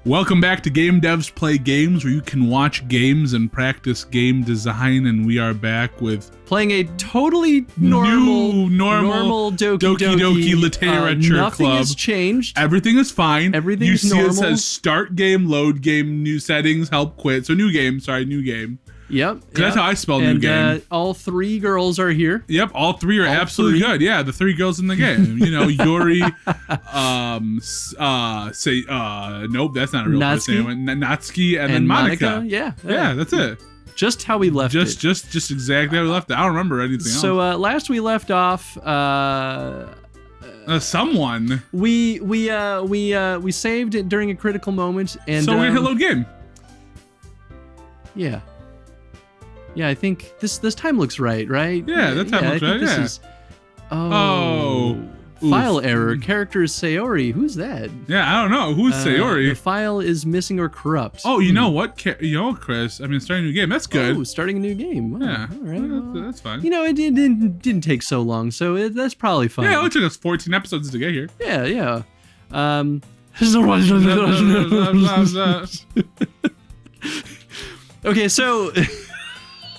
Welcome back to Game Devs Play Games, where you can watch games and practice game design, and we are back with playing a totally normal Doki Doki Literature nothing Club. Has changed. Everything is fine. Everything's you see normal. It says start game, load game, new settings, help quit. So new game. Yep. That's how I spell new game. All three girls are here. Yep, all three are absolutely good. Yeah, the three girls in the game. You know, Yuri, nope, that's not a real person. Natsuki, and then Monica. Yeah, that's it. Just how we left it. Just exactly how we left it. I don't remember anything else. So last we left off, someone. We saved it during a critical moment, and so we hit load game. Yeah. Yeah, I think this time looks right? Yeah, that time looks right. This is, file error. Character is Sayori. Who's that? Yeah, I don't know. Who's Sayori? The file is missing or corrupt. Oh, you know what? Chris. I mean, starting a new game. That's good. Oh, starting a new game. Oh, yeah, all right. Well, that's fine. You know, it didn't take so long, so that's probably fine. Yeah, it only took us 14 episodes to get here. Yeah. Okay, so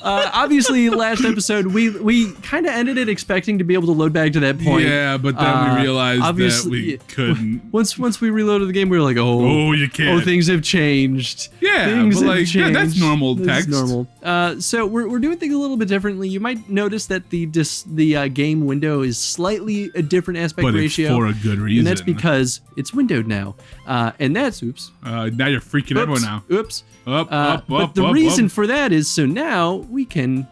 obviously last episode we kind of ended it expecting to be able to load back to that point. Yeah, but then we realized that we couldn't. Once we reloaded the game, we were like, you can't. Oh, things have changed. Yeah, yeah, that's normal text. That's normal. So we're doing things a little bit differently. You might notice that the game window is slightly a different aspect ratio. But for a good reason. And that's because it's windowed now. And that's now you're freaking everyone out. Oops. But the reason for that is so now we can.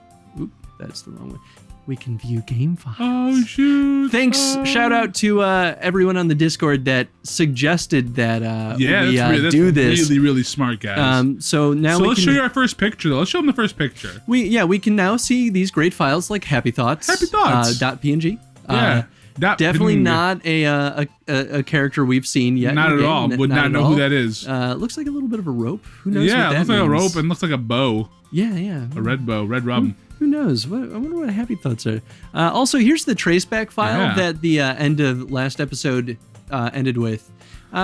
That's the wrong way. We can view game files. Oh shoot! Thanks. Shout out to everyone on the Discord that suggested that that's do this. Really smart, guys. So let's show you our first picture. Though. Let's show them the first picture. We can now see these great files like Happy Thoughts. .png. Yeah. Definitely not a character we've seen yet. Not at all. Would not know who that is. Looks like a little bit of a rope. Who knows? Yeah, what it looks that like a means. rope and looks like a bow. Yeah. A red bow, red robin. Who knows? I wonder what Happy Thoughts are. Also, here's the traceback file that the end of last episode ended with.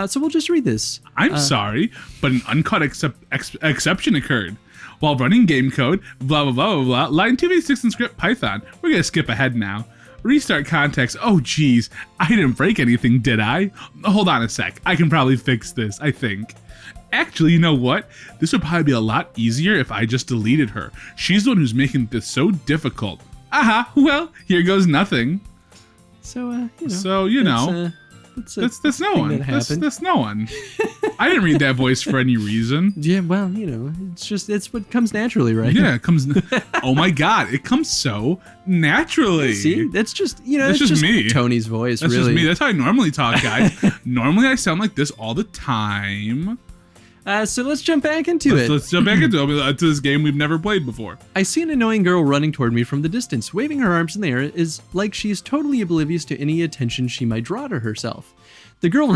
So we'll just read this. I'm sorry, but an uncut exception occurred. While running game code, blah, blah, blah, blah, blah, line 286 in script Python. We're going to skip ahead now. Restart context. Oh, geez. I didn't break anything, did I? Hold on a sec. I can probably fix this, I think. Actually, you know what? This would probably be a lot easier if I just deleted her. She's the one who's making this so difficult. Aha, well, here goes nothing. That's no one. That's no one. I didn't read that voice for any reason. Yeah, well, it's what comes naturally, right? Yeah, it comes. Oh my God, it comes so naturally. See, that's just that's just me. Tony's voice. That's really. just me. That's how I normally talk, guys. Normally, I sound like this all the time. So let's jump back into it. Let's jump back into this game we've never played before. I see an annoying girl running toward me from the distance. Waving her arms in the air is like she is totally oblivious to any attention she might draw to herself. The girl,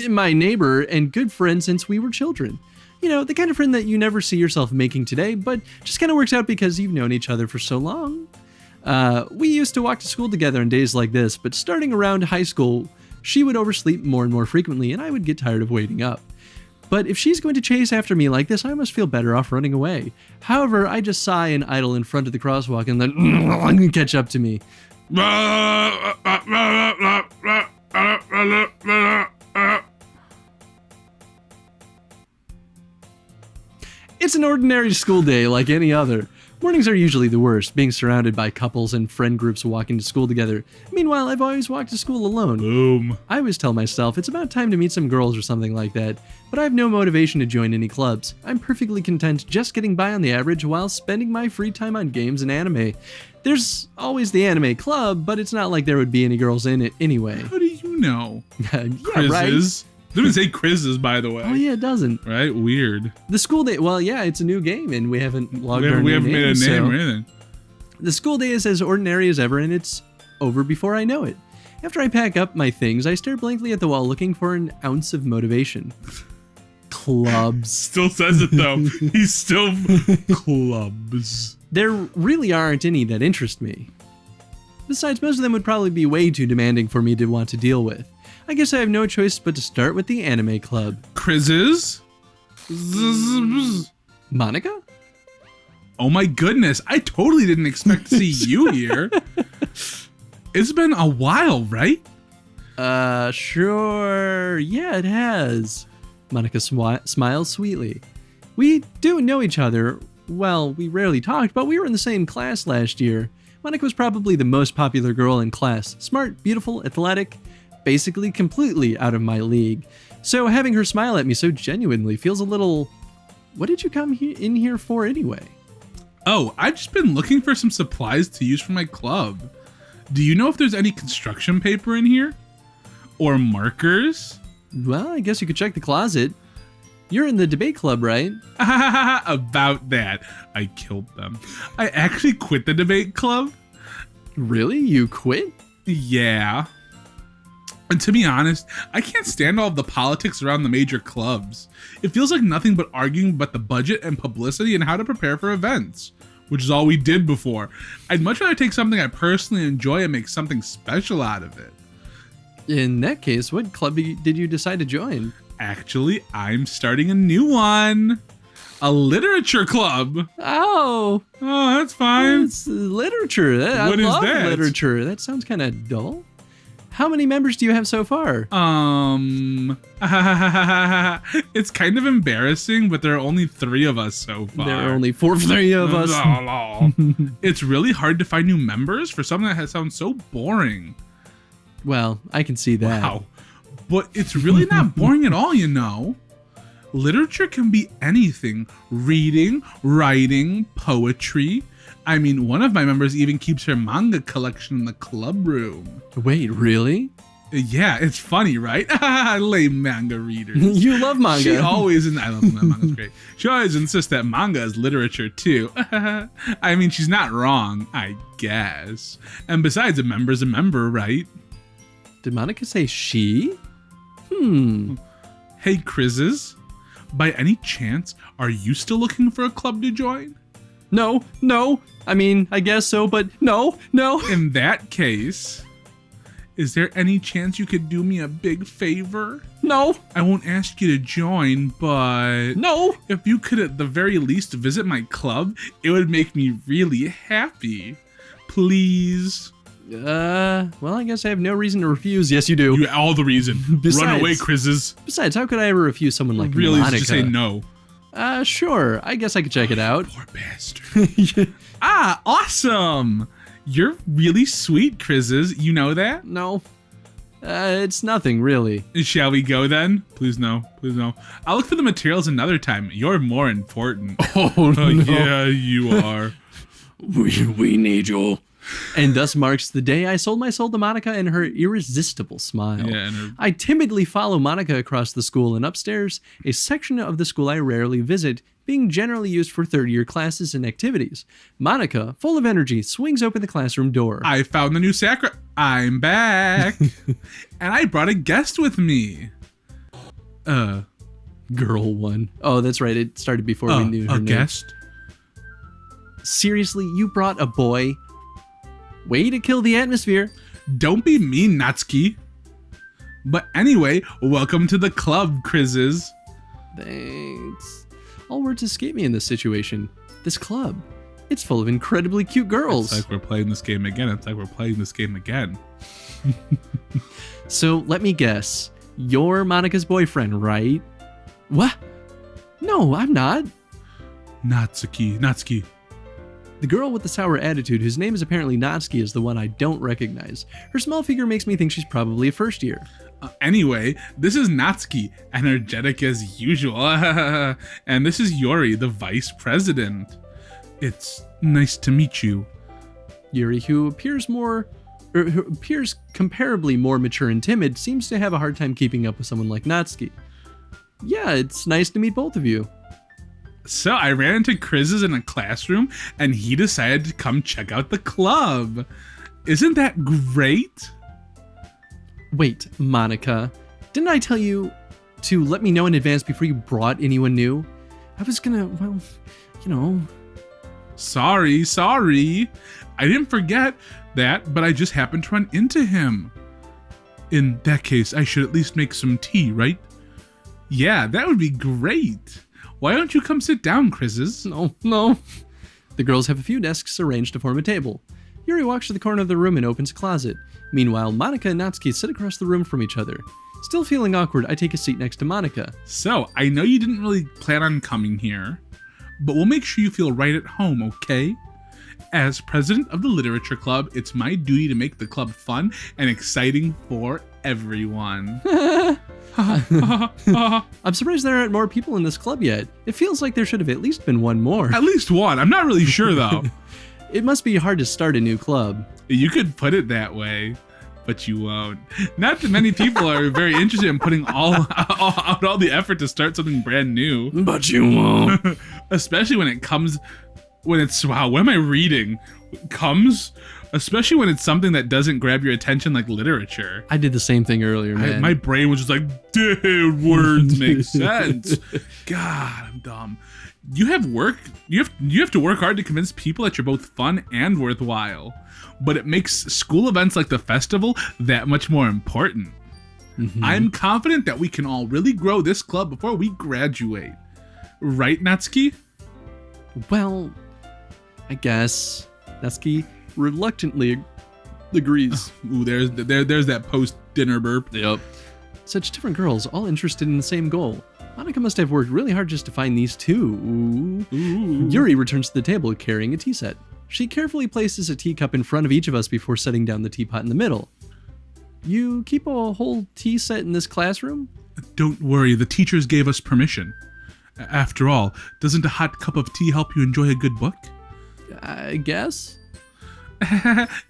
my neighbor and good friend since we were children. You know, the kind of friend that you never see yourself making today, but just kind of works out because you've known each other for so long. We used to walk to school together on days like this, but starting around high school, she would oversleep more and more frequently, and I would get tired of waiting up. But if she's going to chase after me like this, I must feel better off running away. However, I just sigh and idle in front of the crosswalk and then catch up to me. It's an ordinary school day like any other. Mornings are usually the worst, being surrounded by couples and friend groups walking to school together. Meanwhile, I've always walked to school alone. Boom. I always tell myself it's about time to meet some girls or something like that, but I have no motivation to join any clubs. I'm perfectly content just getting by on the average while spending my free time on games and anime. There's always the anime club, but it's not like there would be any girls in it anyway. How do you know? Yeah, Quizzes. right? It doesn't say quizzes, by the way. Oh yeah, it doesn't. Right? Weird. The school day, well, yeah, it's a new game, and we haven't logged We haven't made a name or anything. The school day is as ordinary as ever, and it's over before I know it. After I pack up my things, I stare blankly at the wall looking for an ounce of motivation. Clubs. Still says it, though. He's still... Clubs. There really aren't any that interest me. Besides, most of them would probably be way too demanding for me to want to deal with. I guess I have no choice but to start with the anime club. Crizzes? Monica? Oh my goodness, I totally didn't expect to see you here. It's been a while, right? Sure. Yeah, it has. Monica smiles sweetly. We do know each other. Well, we rarely talked, but we were in the same class last year. Monica was probably the most popular girl in class. Smart, beautiful, athletic, basically completely out of my league. So having her smile at me so genuinely feels a little... What did you come in here for anyway? Oh, I've just been looking for some supplies to use for my club. Do you know if there's any construction paper in here? Or markers? Well, I guess you could check the closet. You're in the debate club, right? About that, I killed them. I actually quit the debate club. Really? You quit? Yeah. And to be honest, I can't stand all of the politics around the major clubs. It feels like nothing but arguing about the budget and publicity and how to prepare for events, which is all we did before. I'd much rather take something I personally enjoy and make something special out of it. In that case, what club did you decide to join? Actually, I'm starting a new one. A literature club. Oh, that's fine. it's literature. I What is love that? literature. That sounds kind of dull. How many members do you have so far? It's kind of embarrassing, but there are only 3 of us so far. There are only 3 of us. It's really hard to find new members for something that sounds so boring. Well, I can see that. Wow. But it's really not boring at all, you know. Literature can be anything. Reading, writing, poetry. I mean, one of my members even keeps her manga collection in the club room. Wait, really? Yeah, it's funny, right? I lame manga readers. You love manga. She always, I love that manga's great. She always insists that manga is literature too. I mean, she's not wrong, I guess. And besides, a member's a member, right? Did Monica say she? Hey, Crizzes, by any chance, are you still looking for a club to join? No. I mean, I guess so, but no. In that case, is there any chance you could do me a big favor? No. I won't ask you to join, but... No. If you could at the very least visit my club, it would make me really happy. Please. Well, I guess I have no reason to refuse. Yes, you do. You all the reason. Run away, Crizzes. Besides, how could I ever refuse someone like Really, Monica? just say no. Sure. I guess I could check it out. Poor bastard. Awesome. You're really sweet, Crizzes. You know that? No. It's nothing, really. Shall we go then? Please no. Please no. I'll look for the materials another time. You're more important. Oh, no. Yeah, you are. We need you. And thus marks the day I sold my soul to Monica and her irresistible smile. Yeah, and I timidly follow Monica across the school and upstairs, a section of the school I rarely visit, being generally used for third-year classes and activities. Monica, full of energy, swings open the classroom door. I found the new sacrament. I'm back. And I brought a guest with me. Girl one. Oh, that's right. It started before we knew her a name. guest? Seriously, you brought a boy? Way to kill the atmosphere. Don't be mean, Natsuki. But anyway, welcome to the club, Crizzes. Thanks. All words escape me in this situation. This club, it's full of incredibly cute girls. It's like we're playing this game again. So let me guess. You're Monica's boyfriend, right? What? No, I'm not. Natsuki. The girl with the sour attitude, whose name is apparently Natsuki, is the one I don't recognize. Her small figure makes me think she's probably a first year. Anyway, this is Natsuki, energetic as usual. And this is Yuri, the vice president. It's nice to meet you. Yuri, who appears comparably more mature and timid, seems to have a hard time keeping up with someone like Natsuki. Yeah, it's nice to meet both of you. So I ran into Crizzes in a classroom and he decided to come check out the club. Isn't that great? Wait, Monica, didn't I tell you to let me know in advance before you brought anyone new? I was gonna, well, you know. Sorry. I didn't forget that, but I just happened to run into him. In that case, I should at least make some tea, right? Yeah, that would be great. Why don't you come sit down, Chris's? No. The girls have a few desks arranged to form a table. Yuri walks to the corner of the room and opens a closet. Meanwhile, Monica and Natsuki sit across the room from each other. Still feeling awkward, I take a seat next to Monica. So, I know you didn't really plan on coming here, but we'll make sure you feel right at home, okay? As president of the Literature Club, it's my duty to make the club fun and exciting for everyone. I'm surprised there aren't more people in this club yet. It feels like there should have at least been one more. At least one. I'm not really sure, though. It must be hard to start a new club. You could put it that way, but you won't. Not that many people are very interested in putting out all the effort to start something brand new. But you won't. Especially when it's, wow, what am I reading? Especially when it's something that doesn't grab your attention like literature. I did the same thing earlier, man. My brain was just like, dude, words make sense. God, I'm dumb. You have to work hard to convince people that you're both fun and worthwhile. But it makes school events like the festival that much more important. Mm-hmm. I'm confident that we can all really grow this club before we graduate. Right, Natsuki? Well, I guess. Natsuki reluctantly agrees. Ooh, there's that post-dinner burp. Yep. Such different girls, all interested in the same goal. Monica must have worked really hard just to find these two. Ooh. Yuri returns to the table carrying a tea set. She carefully places a teacup in front of each of us before setting down the teapot in the middle. You keep a whole tea set in this classroom? Don't worry, the teachers gave us permission. After all, doesn't a hot cup of tea help you enjoy a good book? I guess.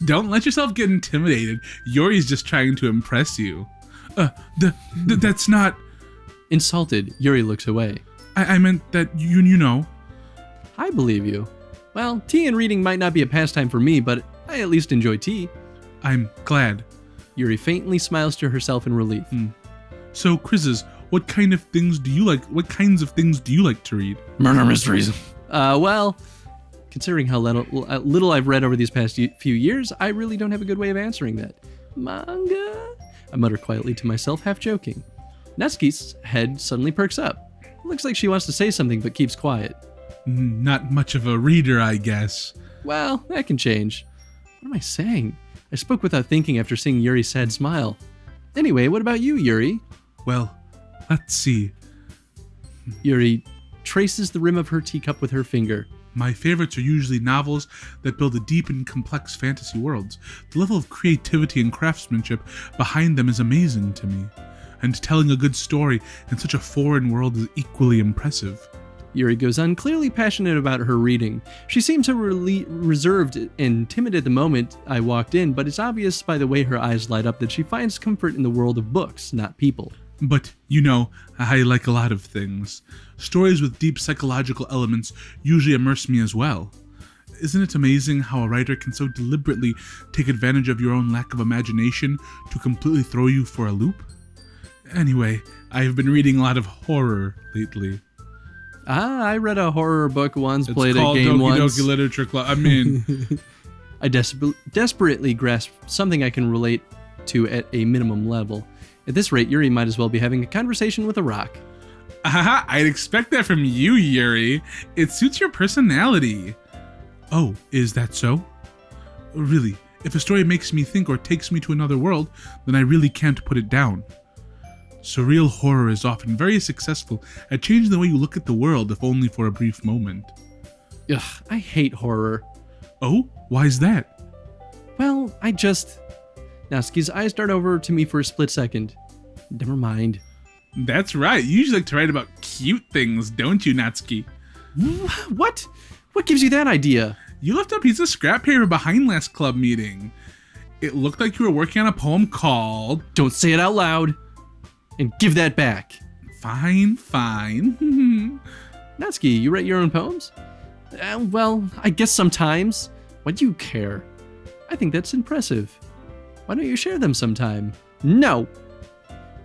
Don't let yourself get intimidated. Yuri's just trying to impress you. That's not... Insulted, Yuri looks away. I meant that you know. I believe you. Well, tea and reading might not be a pastime for me, but I at least enjoy tea. I'm glad. Yuri faintly smiles to herself in relief. So, Chris's, what kinds of things do you like to read? Murder mysteries. Well, considering how little I've read over these past few years, I really don't have a good way of answering that. Manga? I mutter quietly to myself, half joking. Natsuki's head suddenly perks up. It looks like she wants to say something, but keeps quiet. Not much of a reader, I guess. Well, that can change. What am I saying? I spoke without thinking after seeing Yuri's sad smile. Anyway, what about you, Yuri? Well, let's see. Yuri traces the rim of her teacup with her finger. My favorites are usually novels that build a deep and complex fantasy worlds. The level of creativity and craftsmanship behind them is amazing to me. And telling a good story in such a foreign world is equally impressive. Yuri goes on, clearly passionate about her reading. She seemed so reserved and timid at the moment I walked in, but it's obvious by the way her eyes light up that she finds comfort in the world of books, not people. But, I like a lot of things. Stories with deep psychological elements usually immerse me as well. Isn't it amazing how a writer can so deliberately take advantage of your own lack of imagination to completely throw you for a loop? Anyway, I've been reading a lot of horror lately. I read a horror book once, played a game once. It's called Doki Doki Literature Club. I mean... I desperately grasp something I can relate to at a minimum level. At this rate, Yuri might as well be having a conversation with a rock. I'd expect that from you, Yuri. It suits your personality. Oh, is that so? Really, if a story makes me think or takes me to another world, then I really can't put it down. Surreal horror is often very successful at changing the way you look at the world, if only for a brief moment. Ugh, I hate horror. Oh? Why's that? Well, Natsuki's eyes dart over to me for a split second. Never mind. That's right. You usually like to write about cute things, don't you, Natsuki? What? What gives you that idea? You left a piece of scrap paper behind last club meeting. It looked like you were working on a poem called... Don't say it out loud. And give that back. Fine. Natsuki, you write your own poems? Well, I guess sometimes. Why do you care? I think that's impressive. Why don't you share them sometime? No!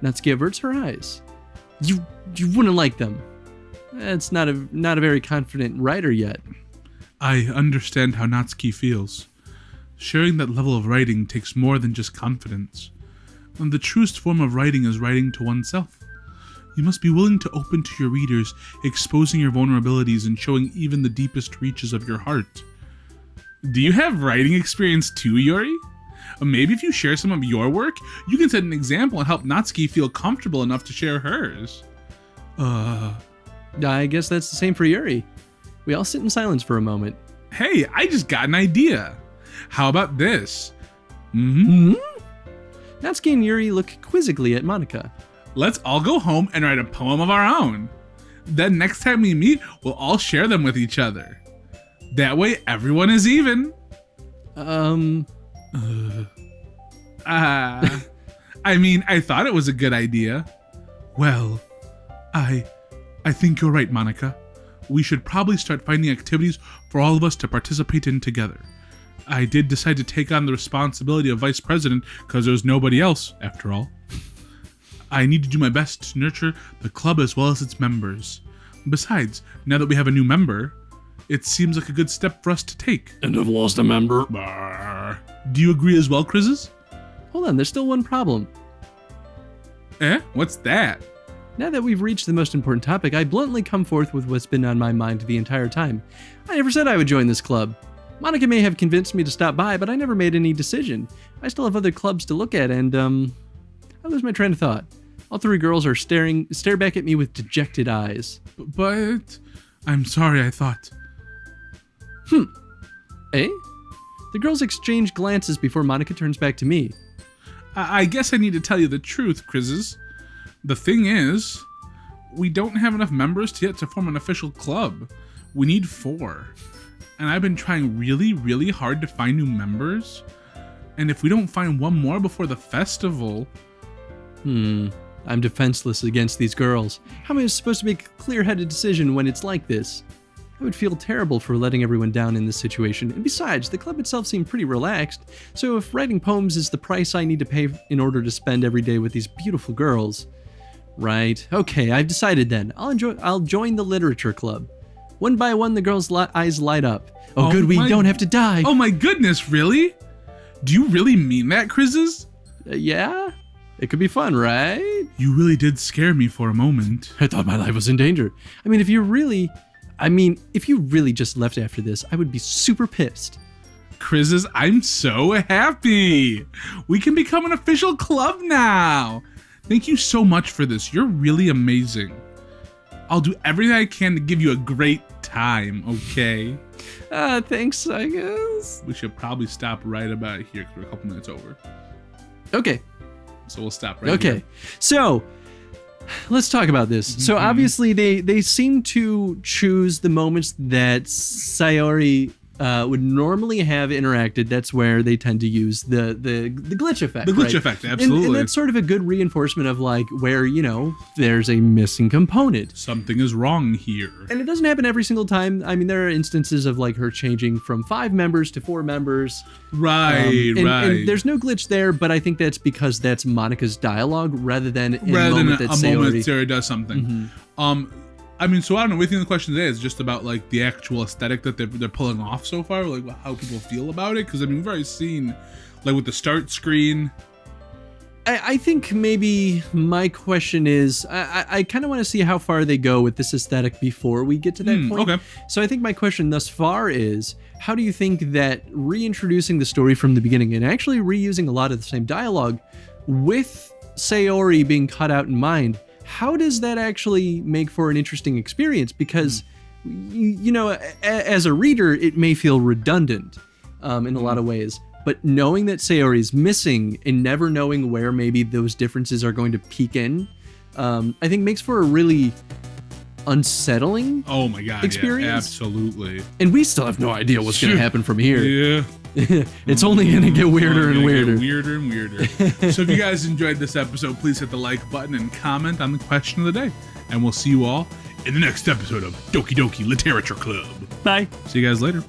Natsuki averts her eyes. You wouldn't like them. That's not a very confident writer yet. I understand how Natsuki feels. Sharing that level of writing takes more than just confidence. And the truest form of writing is writing to oneself. You must be willing to open to your readers, exposing your vulnerabilities and showing even the deepest reaches of your heart. Do you have writing experience too, Yuri? Maybe if you share some of your work, you can set an example and help Natsuki feel comfortable enough to share hers. I guess that's the same for Yuri. We all sit in silence for a moment. Hey, I just got an idea. How about this? Mm-hmm. Natsuki and Yuri look quizzically at Monica. Let's all go home and write a poem of our own. Then next time we meet, we'll all share them with each other. That way everyone is even. I mean, I thought it was a good idea. Well, I think you're right, Monica. We should probably start finding activities for all of us to participate in together. I did decide to take on the responsibility of vice president because there's nobody else, after all. I need to do my best to nurture the club as well as its members. Besides, now that we have a new member, it seems like a good step for us to take. And have lost a member. Do you agree as well, Crizzes? Hold on, there's still one problem. What's that? Now that we've reached the most important topic, I bluntly come forth with what's been on my mind the entire time. I never said I would join this club. Monica may have convinced me to stop by, but I never made any decision. I still have other clubs to look at, and, I lose my train of thought. All three girls are stare back at me with dejected eyes. But I'm sorry, I thought. Eh? The girls exchange glances before Monica turns back to me. I guess I need to tell you the truth, Crizzes. The thing is, we don't have enough members yet to form an official club. We need 4. And I've been trying really, really hard to find new members. And if we don't find one more before the festival... I'm defenseless against these girls. How am I supposed to make a clear-headed decision when it's like this? I would feel terrible for letting everyone down in this situation, and besides, the club itself seemed pretty relaxed, so if writing poems is the price I need to pay in order to spend every day with these beautiful girls... Right, okay, I've decided then. I'll join the literature club. One by one, the girls' eyes light up. Oh good, we don't have to die! Oh my goodness, really? Do you really mean that, Crizzes? Yeah? It could be fun, right? You really did scare me for a moment. I thought my life was in danger. I mean, if you really just left after this, I would be super pissed. Crizzes, I'm so happy. We can become an official club now. Thank you so much for this. You're really amazing. I'll do everything I can to give you a great time, okay? Thanks, I guess. We should probably stop right about here because we're a couple minutes over. Okay. So we'll stop right here. Okay. So, let's talk about this. So obviously they seem to choose the moments that Sayori would normally have interacted. That's where they tend to use the glitch effect. The glitch effect, absolutely. And that's sort of a good reinforcement of like where, there's a missing component. Something is wrong here. And it doesn't happen every single time. I mean, there are instances of like her changing from 5 members to 4 members. Right, right. And there's no glitch there, but I think that's because that's Monica's dialogue rather than a moment that Sayori does something. I mean, so I don't know. What do you think the question today is just about like the actual aesthetic that they're pulling off so far, like how people feel about it? Because I mean, we've already seen like with the start screen. I think maybe my question is, I kind of want to see how far they go with this aesthetic before we get to that point. Okay. So I think my question thus far is, how do you think that reintroducing the story from the beginning and actually reusing a lot of the same dialogue with Sayori being cut out in mind, how does that actually make for an interesting experience? Because, as a reader, it may feel redundant in a lot of ways. But knowing that Sayori is missing and never knowing where maybe those differences are going to peak in, I think makes for a really unsettling experience. Yeah, absolutely. And we still have no idea what's going to happen from here. Yeah. It's only going to get weirder and weirder. Weirder and weirder. So if you guys enjoyed this episode, please hit the like button and comment on the question of the day. And we'll see you all in the next episode of Doki Doki Literature Club. Bye. See you guys later.